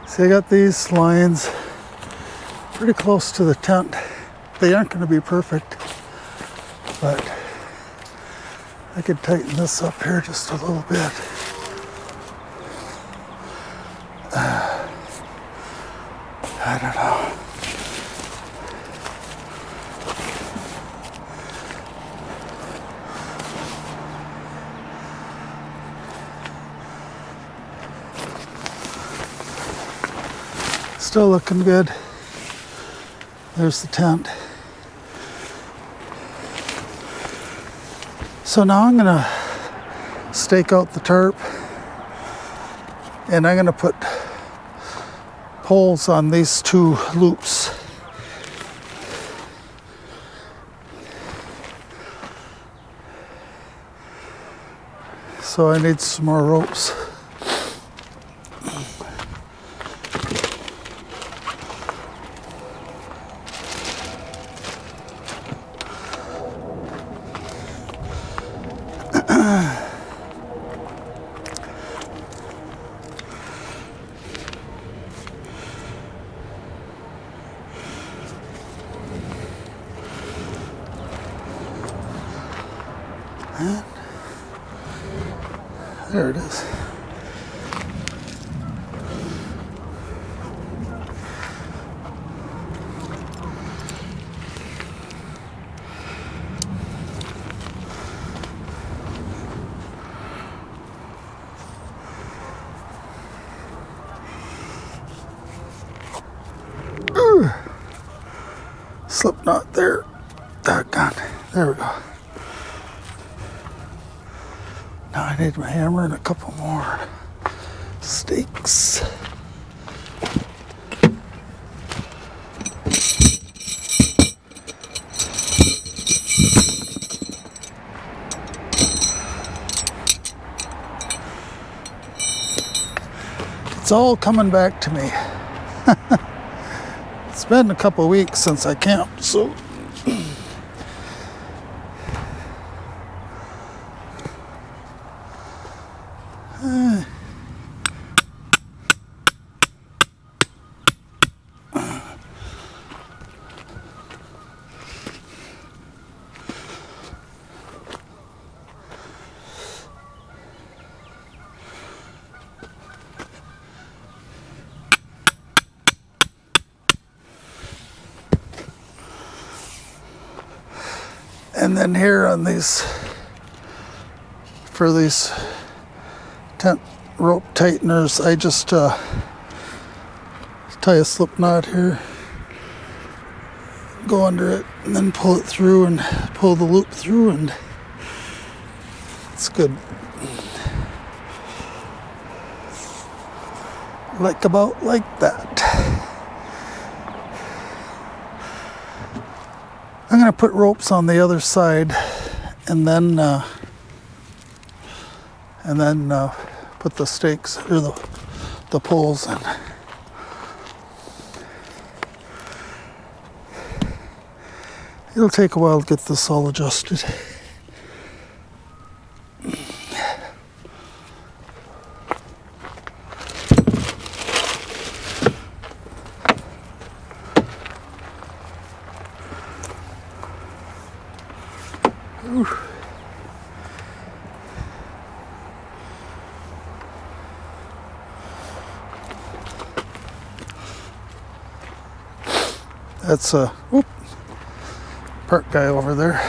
See, I got these lines pretty close to the tent. They aren't going to be perfect, but I could tighten this up here just a little bit. I don't know. Still looking good. There's the tent. So now I'm gonna stake out the tarp, and I'm gonna put poles on these two loops. So I need some more ropes. There it is. Ooh. Slip knot there. Doggone. There we go. Now I need my hammer and a couple more stakes. It's all coming back to me. It's been a couple weeks since I camped, so and then here on these, for these tent rope tighteners, I just tie a slip knot here, go under it, and then pull it through and pull the loop through, and it's good. About like that. I'm going to put ropes on the other side, and then put the stakes or the poles in. It'll take a while to get this all adjusted. That's a park guy over there.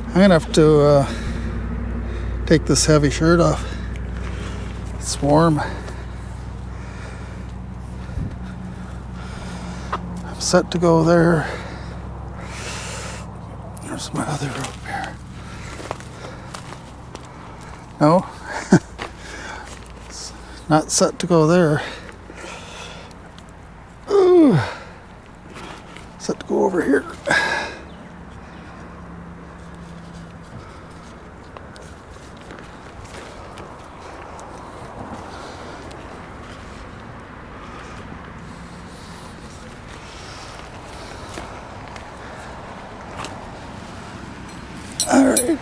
I'm gonna have to take this heavy shirt off. It's warm. I'm set to go there. There's my other rope here. No. Not set to go there. Ooh. Set to go over here. All right.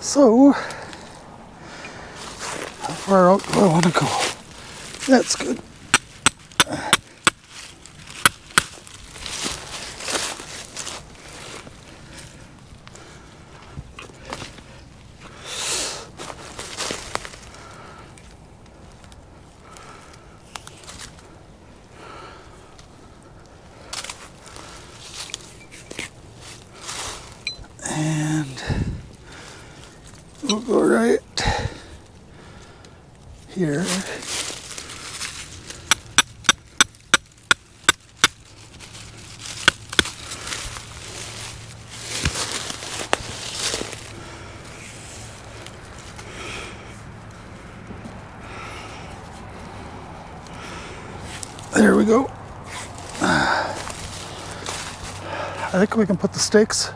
So, how far out do I want to go? That's good. And we'll go right here. There we go. I think we can put the stakes,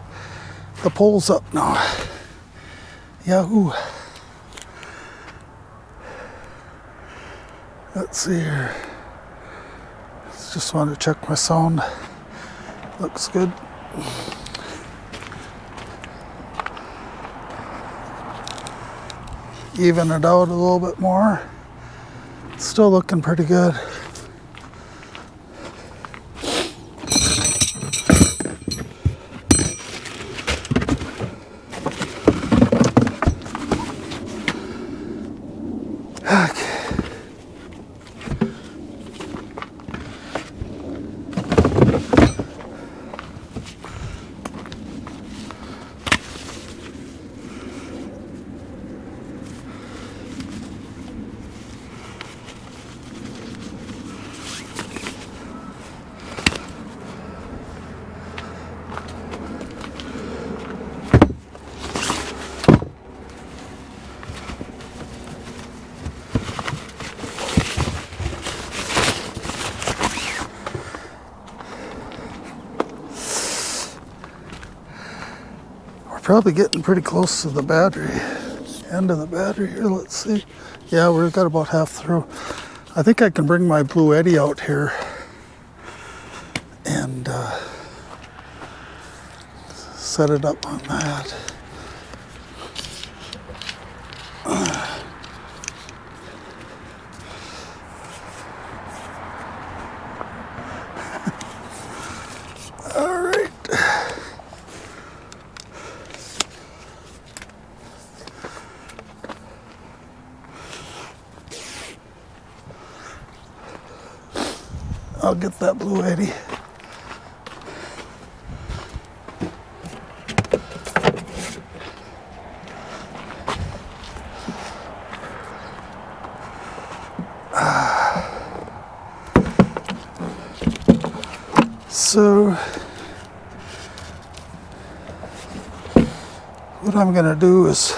the poles up now. Yahoo! Let's see here. Just wanted to check my sound. Looks good. Even it out a little bit more. Still looking pretty good. Probably getting pretty close to the battery, end of the battery here. Let's see. Yeah, we've got about half through. I think I can bring my Bluetti out here and set it up on that. All right. I'll get that Bluetti. So what I'm going to do is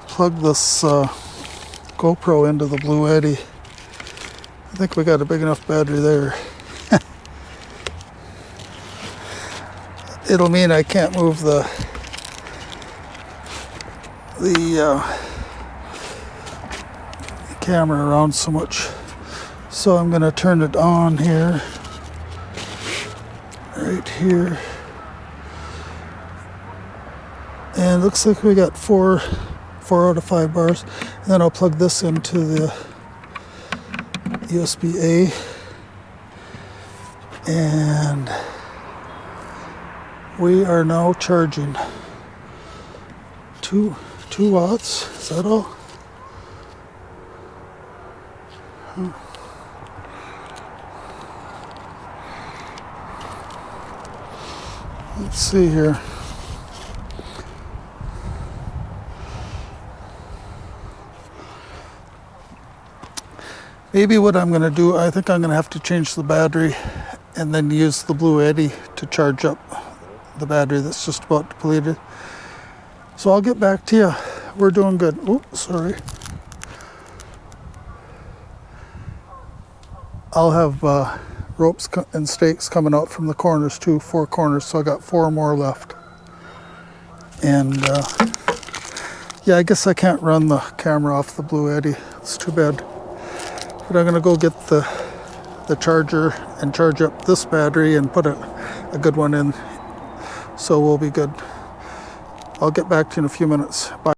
plug this GoPro into the Bluetti. I think we got a big enough battery there. It'll mean I can't move the camera around so much. So I'm going to turn it on here, right here. And it looks like we got four out of 5 bars. And then I'll plug this into the USB-A, and we are now charging 2 watts. Is that all? Let's see here. Maybe what I'm going to do, I think I'm going to have to change the battery and then use the Bluetti to charge up the battery that's just about depleted. So I'll get back to you. We're doing good. Oh, sorry. I'll have ropes and stakes coming out from the corners too, 4 corners, so I got 4 more left. And yeah, I guess I can't run the camera off the Bluetti. It's too bad. But I'm gonna go get the charger and charge up this battery and put a good one in, so we'll be good. I'll get back to you in a few minutes. Bye.